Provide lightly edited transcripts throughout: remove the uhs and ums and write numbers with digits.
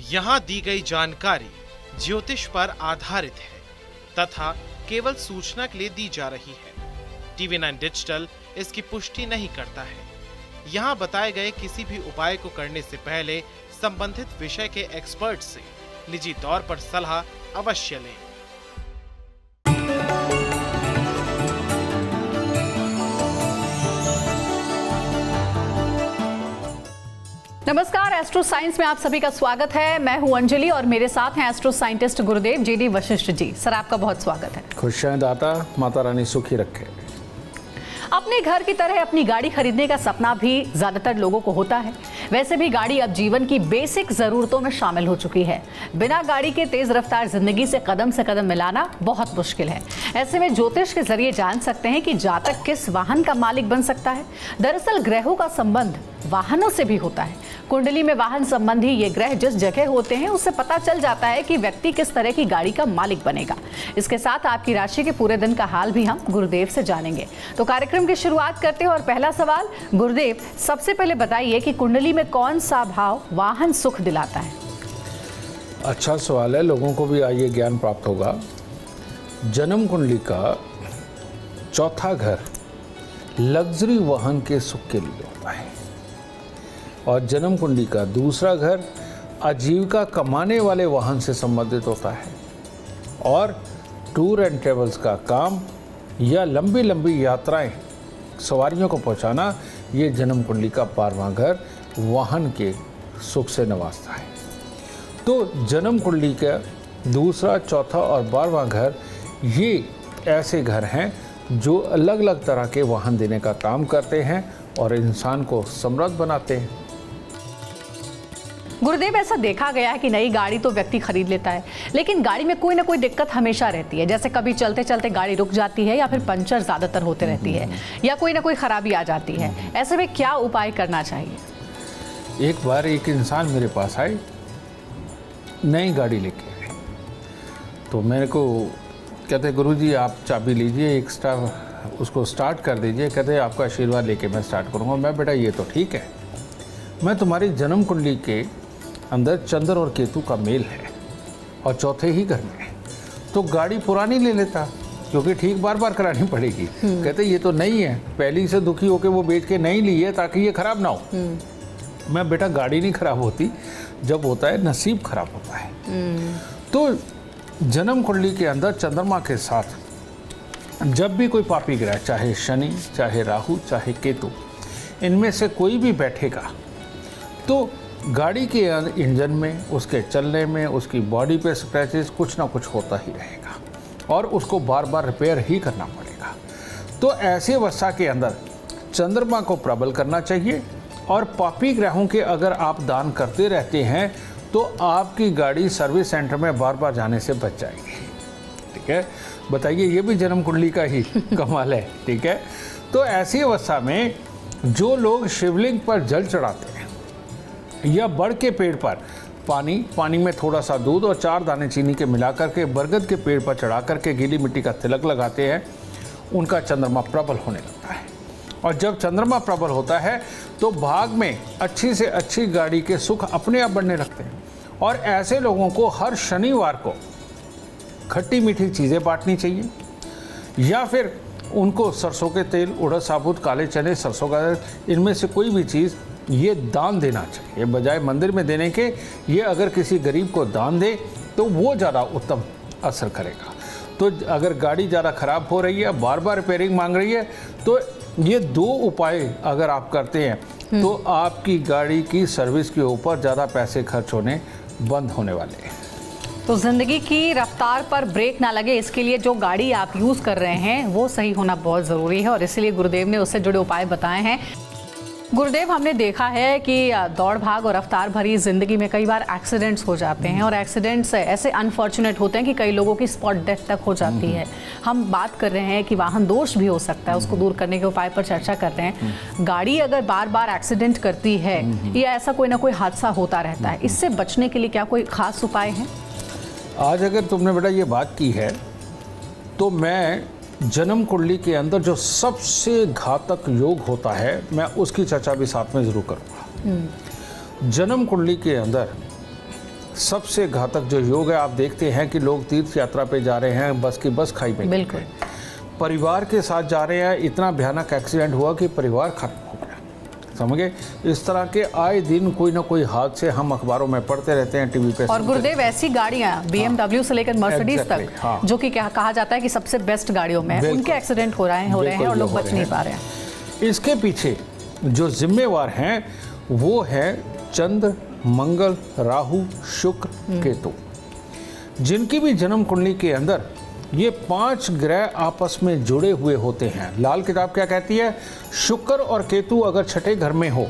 यहाँ दी गई जानकारी ज्योतिष पर आधारित है तथा केवल सूचना के लिए दी जा रही है। TV9 डिजिटल इसकी पुष्टि नहीं करता है। यहाँ बताए गए किसी भी उपाय को करने से पहले संबंधित विषय के एक्सपर्ट से निजी तौर पर सलाह अवश्य लें। नमस्कार, एस्ट्रो साइंस में आप सभी का स्वागत है। मैं हूं अंजलि और मेरे साथ हैं एस्ट्रो साइंटिस्ट गुरुदेव JD वशिष्ठ जी। सर, आपका बहुत स्वागत है। खुशियां दाता, माता रानी सुखी रखे। अपने घर की तरह अपनी गाड़ी खरीदने का सपना भी ज्यादातर लोगों को होता है। वैसे भी गाड़ी अब जीवन की बेसिक जरूरतों में शामिल हो चुकी है। बिना गाड़ी के तेज रफ्तार जिंदगी से कदम मिलाना बहुत मुश्किल है। ऐसे में ज्योतिष के जरिए जान सकते हैं कि जातक किस वाहन का मालिक बन सकता है। दरअसल ग्रहों का संबंध वाहनों से भी होता है। कुंडली में वाहन संबंधी ये ग्रह जिस जगह होते हैं उससे पता चल जाता है कि व्यक्ति किस तरह की गाड़ी का मालिक बनेगा। इसके साथ आपकी राशि के पूरे दिन का हाल भी हम गुरुदेव से जानेंगे। तो कार्यक्रम की शुरुआत करते हैं और पहला सवाल, गुरुदेव सबसे पहले बताइए कि कुंडली में कौन सा भाव वाहन सुख दिलाता है? अच्छा सवाल है, लोगों को भी आइए ज्ञान प्राप्त होगा। जन्म कुंडली का चौथा घर लग्जरी वाहन के सुख के लिए होता है और जन्म कुंडली का दूसरा घर आजीविका कमाने वाले वाहन से संबंधित होता है और टूर एंड ट्रेवल्स का काम या लंबी लंबी यात्राएं सवारियों को पहुंचाना, ये जन्म कुंडली का 12वां घर वाहन के सुख से नवाजता है। तो जन्म कुंडली का दूसरा, चौथा और 12वां घर ये ऐसे घर हैं जो अलग अलग तरह के वाहन देने का काम करते हैं और इंसान को समृद्ध बनाते हैं। गुरुदेव, ऐसा देखा गया है कि नई गाड़ी तो व्यक्ति खरीद लेता है, लेकिन गाड़ी में कोई ना कोई दिक्कत हमेशा रहती है। जैसे कभी चलते चलते गाड़ी रुक जाती है या फिर पंचर ज्यादातर होते रहती है या कोई ना कोई खराबी आ जाती है। ऐसे में क्या उपाय करना चाहिए? एक बार एक इंसान मेरे पास आए, नई गाड़ी लेके आए, तो मेरे को कहते गुरुजी आप चाबी लीजिए, एक्स्ट्रा उसको स्टार्ट कर दीजिए। कहते आपका आशीर्वाद लेके मैं स्टार्ट करूँगा। मैं बेटा ये तो ठीक है, मैं तुम्हारी जन्म कुंडली के अंदर चंद्र और केतु का मेल है और चौथे ही घर में है, तो गाड़ी पुरानी ले लेता क्योंकि ठीक बार बार करानी पड़ेगी। कहते ये तो नहीं है, पहली से दुखी होकर वो बेच के नहीं ली है ताकि ये खराब ना हो। मैं बेटा गाड़ी नहीं खराब होती, जब होता है नसीब खराब होता है। तो जन्म कुंडली के अंदर चंद्रमा के साथ जब भी कोई पापी ग्रह, चाहे शनि, चाहे राहु, चाहे केतु, इनमें से कोई भी बैठेगा तो गाड़ी के इंजन में, उसके चलने में, उसकी बॉडी पे स्क्रैचेस कुछ ना कुछ होता ही रहेगा और उसको बार बार रिपेयर ही करना पड़ेगा। तो ऐसे अवस्था के अंदर चंद्रमा को प्रबल करना चाहिए और पापी ग्रहों के अगर आप दान करते रहते हैं तो आपकी गाड़ी सर्विस सेंटर में बार बार जाने से बच जाएगी। ठीक है, बताइए, ये भी जन्म कुंडली का ही कमाल है। ठीक है, तो ऐसी अवस्था में जो लोग शिवलिंग पर जल चढ़ाते हैं या बड़ के पेड़ पर पानी में थोड़ा सा दूध और 4 दाने चीनी के मिलाकर के बरगद के पेड़ पर चढ़ा करके गीली मिट्टी का तिलक लगाते हैं, उनका चंद्रमा प्रबल होने लगता है। और जब चंद्रमा प्रबल होता है तो भाग में अच्छी से अच्छी गाड़ी के सुख अपने आप बढ़ने लगते हैं। और ऐसे लोगों को हर शनिवार को खट्टी मीठी चीज़ें बांटनी चाहिए या फिर उनको सरसों के तेल, उड़द साबुत, काले चने, सरसों का तेल, इनमें से कोई भी चीज़ ये दान देना चाहिए बजाय मंदिर में देने के। ये अगर किसी गरीब को दान दे तो वो ज़्यादा उत्तम असर करेगा। तो अगर गाड़ी ज़्यादा ख़राब हो रही है, बार बार रिपेयरिंग मांग रही है, तो ये 2 उपाय अगर आप करते हैं तो आपकी गाड़ी की सर्विस के ऊपर ज़्यादा पैसे खर्च होने बंद होने वाले हैं। तो जिंदगी की रफ्तार पर ब्रेक ना लगे, इसके लिए जो गाड़ी आप यूज़ कर रहे हैं वो सही होना बहुत ज़रूरी है और इसीलिए गुरुदेव ने उससे जुड़े उपाय बताए हैं। गुरुदेव, हमने देखा है कि दौड़ भाग और रफ्तार भरी ज़िंदगी में कई बार एक्सीडेंट्स हो जाते हैं और एक्सीडेंट्स ऐसे अनफॉर्चुनेट होते हैं कि कई लोगों की स्पॉट डेथ तक हो जाती है। हम बात कर रहे हैं कि वाहन दोष भी हो सकता है, उसको दूर करने के उपाय पर चर्चा कर रहे हैं। गाड़ी अगर बार बार एक्सीडेंट करती है या ऐसा कोई ना कोई हादसा होता रहता है, इससे बचने के लिए क्या कोई खास उपाय है? आज अगर तुमने बेटा ये बात की है तो मैं जन्म कुंडली के अंदर जो सबसे घातक योग होता है मैं उसकी चर्चा भी साथ में ज़रूर करूँगा। जन्म कुंडली के अंदर सबसे घातक जो योग है, आप देखते हैं कि लोग तीर्थ यात्रा पे जा रहे हैं, बस की बस खाई में बिल्कुल। परिवार के साथ जा रहे हैं, इतना भयानक एक्सीडेंट हुआ कि परिवार खत्म हो गया। समझे, इस तरह के आए दिन कोई ना कोई हादसे हम अखबारों में पढ़ते रहते हैं, टीवी पे। और गुरुदेव, ऐसी गाड़ियां BMW से लेकर मर्सिडीज Exactly, तक, हाँ। जो कि कहा जाता है कि सबसे बेस्ट गाड़ियों में है, उनके एक्सीडेंट हो रहे हैं और लोग बच नहीं पा रहे हैं। इसके पीछे जो जिम्मेवार हैं वो है चंद्र, मंगल, राहु, शुक्र, केतु, जिनकी भी जन्म कुंडली के अंदर ये 5 ग्रह आपस में जुड़े हुए होते हैं। लाल किताब क्या कहती है? शुक्र और केतु अगर छठे घर में हो,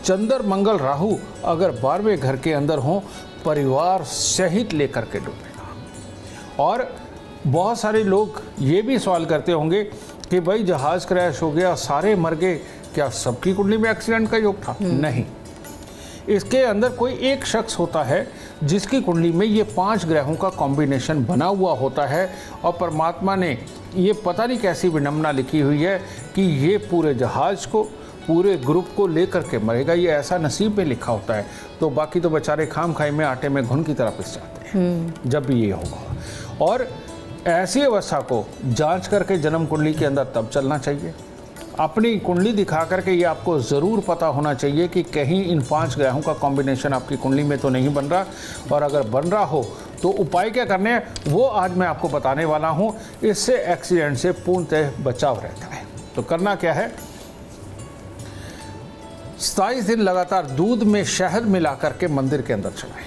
चंद्र, मंगल, राहु अगर 12वें घर के अंदर हो, परिवार सहित लेकर के डूबेगा। और बहुत सारे लोग ये भी सवाल करते होंगे कि भाई जहाज क्रैश हो गया, सारे मर गए, क्या सबकी कुंडली में एक्सीडेंट का योग था? नहीं, इसके अंदर कोई एक शख्स होता है जिसकी कुंडली में ये 5 ग्रहों का कॉम्बिनेशन बना हुआ होता है, और परमात्मा ने ये पता नहीं कैसी विडंबना लिखी हुई है कि ये पूरे जहाज को, पूरे ग्रुप को लेकर के मरेगा। ये ऐसा नसीब में लिखा होता है, तो बाकी तो बेचारे खाम खाई में आटे में घुन की तरह पिस जाते हैं जब भी ये होगा। और ऐसी अवस्था को जांच करके जन्म कुंडली के अंदर तब चलना चाहिए। अपनी कुंडली दिखा करके ये आपको ज़रूर पता होना चाहिए कि कहीं इन 5 ग्रहों का कॉम्बिनेशन आपकी कुंडली में तो नहीं बन रहा, और अगर बन रहा हो तो उपाय क्या करने हैं वो आज मैं आपको बताने वाला हूँ। इससे एक्सीडेंट से पूर्णतः बचाव रहता है। तो करना क्या है, 27 दिन लगातार दूध में शहद मिला करके मंदिर के अंदर चलाएं,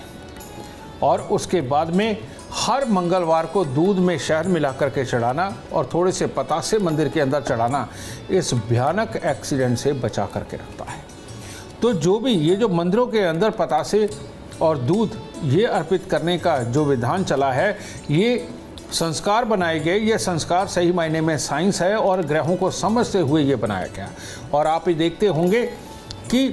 और उसके बाद में हर मंगलवार को दूध में शहद मिला करके चढ़ाना और थोड़े से पतासे मंदिर के अंदर चढ़ाना इस भयानक एक्सीडेंट से बचा करके रखता है। तो जो भी ये जो मंदिरों के अंदर पतासे और दूध ये अर्पित करने का जो विधान चला है, ये संस्कार बनाए गए, ये संस्कार सही मायने में साइंस है और ग्रहों को समझते हुए ये बनाया गया। और आप ये देखते होंगे कि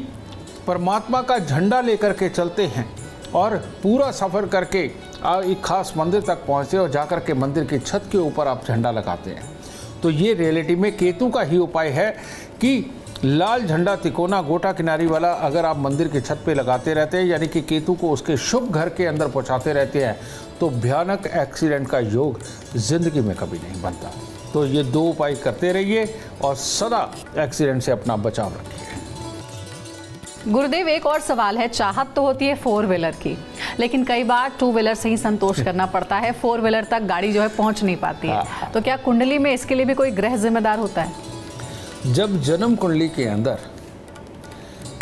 परमात्मा का झंडा लेकर के चलते हैं और पूरा सफ़र करके एक खास मंदिर तक पहुँचते और जाकर के मंदिर की छत के ऊपर आप झंडा लगाते हैं। तो ये रियलिटी में केतु का ही उपाय है कि लाल झंडा तिकोना गोटा किनारी वाला अगर आप मंदिर की छत पे लगाते रहते हैं, यानी कि केतु को उसके शुभ घर के अंदर पहुंचाते रहते हैं, तो भयानक एक्सीडेंट का योग जिंदगी में कभी नहीं बनता। तो ये 2 उपाय करते रहिए और सदा एक्सीडेंट से अपना बचाव रखिए। गुरुदेव, एक और सवाल है। चाहत तो होती है 4 व्हीलर की, लेकिन कई बार 2 व्हीलर से ही संतोष करना पड़ता है, 4 व्हीलर तक गाड़ी जो है पहुंच नहीं पाती है। तो क्या कुंडली में इसके लिए भी कोई ग्रह जिम्मेदार होता है? जब जन्म कुंडली के अंदर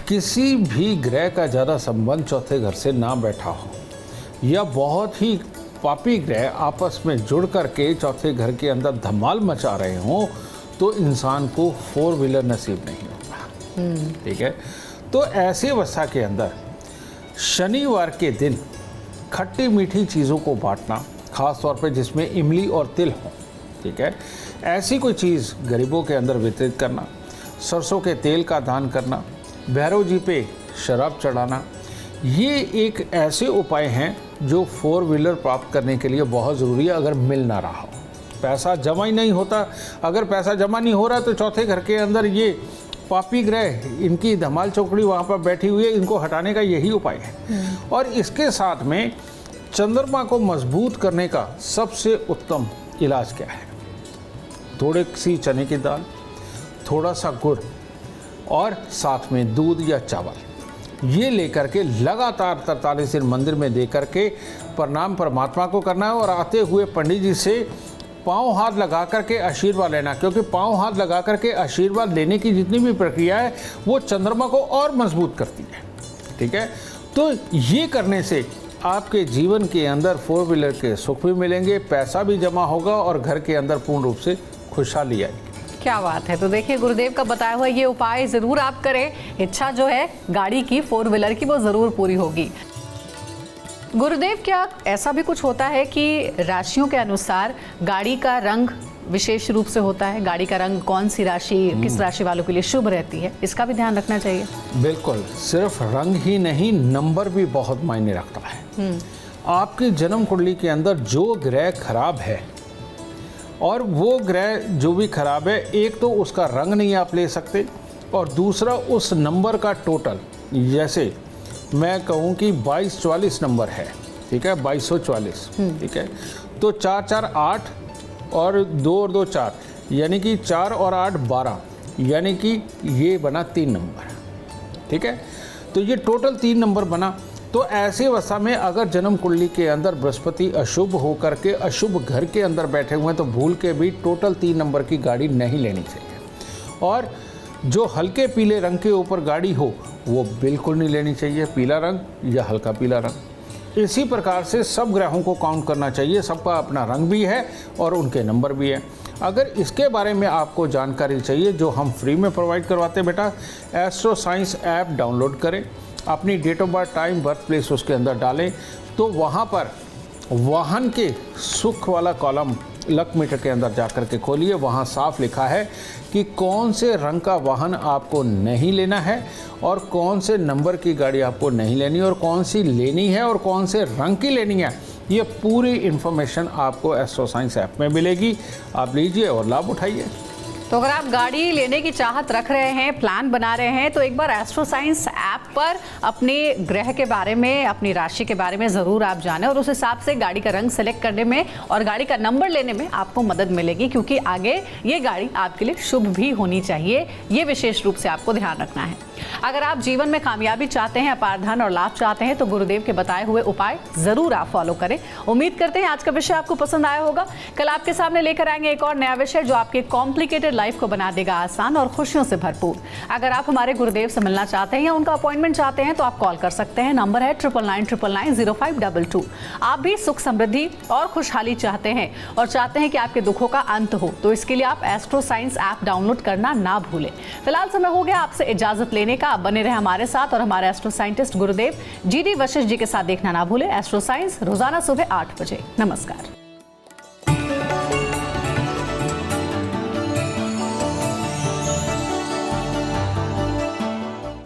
किसी भी ग्रह का ज़्यादा संबंध चौथे घर से ना बैठा हो, या बहुत ही पापी ग्रह आपस में जुड़ करके चौथे घर के अंदर धमाल मचा रहे हों, तो इंसान को 4 व्हीलर नसीब नहीं होता। ठीक है, तो ऐसी अवस्था के अंदर शनिवार के दिन खट्टी मीठी चीज़ों को बांटना, ख़ास तौर पे जिसमें इमली और तिल हो, ठीक है, ऐसी कोई चीज़ गरीबों के अंदर वितरित करना, सरसों के तेल का दान करना, भैरव जी पे शराब चढ़ाना, ये एक ऐसे उपाय हैं जो 4 व्हीलर प्राप्त करने के लिए बहुत ज़रूरी है। अगर मिल ना रहा हो, पैसा जमा ही नहीं होता, अगर पैसा जमा नहीं हो रहा तो चौथे घर के अंदर ये पापी ग्रह, इनकी धमाल चौकड़ी वहाँ पर बैठी हुई है, इनको हटाने का यही उपाय है। और इसके साथ में चंद्रमा को मजबूत करने का सबसे उत्तम इलाज क्या है? थोड़ी सी चने की दाल, थोड़ा सा गुड़ और साथ में दूध या चावल, ये लेकर के लगातार 43 दिन मंदिर में दे करके प्रणाम परमात्मा को करना है, और आते हुए पंडित जी से पाँव हाथ लगा करके आशीर्वाद लेना, क्योंकि पाँव हाथ लगा करके आशीर्वाद लेने की जितनी भी प्रक्रिया है वो चंद्रमा को और मजबूत करती है। ठीक है, तो ये करने से आपके जीवन के अंदर 4 व्हीलर के सुख भी मिलेंगे, पैसा भी जमा होगा और घर के अंदर पूर्ण रूप से खुशहाली आएगी। क्या बात है। तो देखिए, गुरुदेव का बताया हुआ ये उपाय ज़रूर आप करें, इच्छा जो है गाड़ी की 4 व्हीलर की वो ज़रूर पूरी होगी। गुरुदेव, क्या ऐसा भी कुछ होता है कि राशियों के अनुसार गाड़ी का रंग विशेष रूप से होता है? गाड़ी का रंग कौन सी राशि, किस राशि वालों के लिए शुभ रहती है, इसका भी ध्यान रखना चाहिए? बिल्कुल, सिर्फ रंग ही नहीं, नंबर भी बहुत मायने रखता है। आपकी जन्म कुंडली के अंदर जो ग्रह खराब है, और वो ग्रह जो भी खराब है, एक तो उसका रंग नहीं आप ले सकते, और दूसरा उस नंबर का टोटल, जैसे मैं कहूँ कि 2244 नंबर है, ठीक है, 2244, ठीक है। तो 4 4 8 और 2 और 2 4, यानी कि 4 और 8 12, यानी कि ये बना 3 नंबर, ठीक है। तो ये टोटल 3 नंबर बना। तो ऐसी अवस्था में अगर जन्म कुंडली के अंदर बृहस्पति अशुभ होकर के अशुभ घर के अंदर बैठे हुए हैं तो भूल के भी टोटल 3 नंबर की गाड़ी नहीं लेनी चाहिए। और जो हल्के पीले रंग के ऊपर गाड़ी हो वो बिल्कुल नहीं लेनी चाहिए, पीला रंग या हल्का पीला रंग। इसी प्रकार से सब ग्रहों को काउंट करना चाहिए, सबका अपना रंग भी है और उनके नंबर भी है। अगर इसके बारे में आपको जानकारी चाहिए जो हम फ्री में प्रोवाइड करवाते हैं बेटा, एस्ट्रो साइंस ऐप डाउनलोड करें, अपनी date of birth, time, birth place उसके अंदर डालें, तो वहाँ पर वाहन के सुख वाला कॉलम लक मीटर के अंदर जाकर के खोलिए, वहाँ साफ लिखा है कि कौन से रंग का वाहन आपको नहीं लेना है और कौन से नंबर की गाड़ी आपको नहीं लेनी और कौन सी लेनी है और कौन से रंग की लेनी है। ये पूरी इन्फॉर्मेशन आपको एस्ट्रो साइंस ऐप में मिलेगी, आप लीजिए और लाभ उठाइए। तो अगर आप गाड़ी लेने की चाहत रख रहे हैं, प्लान बना रहे हैं, तो एक बार एस्ट्रो साइंस ऐप पर अपने ग्रह के बारे में, अपनी राशि के बारे में ज़रूर आप जानें और उस हिसाब से गाड़ी का रंग सेलेक्ट करने में और गाड़ी का नंबर लेने में आपको मदद मिलेगी, क्योंकि आगे ये गाड़ी आपके लिए शुभ भी होनी चाहिए, ये विशेष रूप से आपको ध्यान रखना है। अगर आप जीवन में कामयाबी चाहते हैं, अपार धन और लाभ चाहते हैं, तो गुरुदेव के बताए हुए उपाय ज़रूर आप फॉलो करें। उम्मीद करते हैं आज का विषय आपको पसंद आया होगा। कल आपके सामने लेकर आएंगे एक और नया विषय जो आपके कॉम्प्लिकेटेड लाइफ को बना देगा आसान और खुशियों से भरपूर। अगर आप हमारे गुरुदेव से मिलना चाहते हैं या उनका अपॉइंटमेंट चाहते हैं तो आप कॉल कर सकते हैं, नंबर है 9999900522। आप भी सुख समृद्धि और खुशहाली चाहते हैं और चाहते हैं कि आपके दुखों का अंत हो, तो इसके लिए आप एस्ट्रो साइंस ऐप डाउनलोड करना ना भूलें। फिलहाल समय हो गया आपसे इजाजत लेने का। आप बने रहे हमारे साथ और हमारे एस्ट्रो साइंटिस्ट गुरुदेव GD वशिष्ठ जी के साथ देखना ना भूलें एस्ट्रो साइंस रोजाना सुबह 8 बजे। नमस्कार।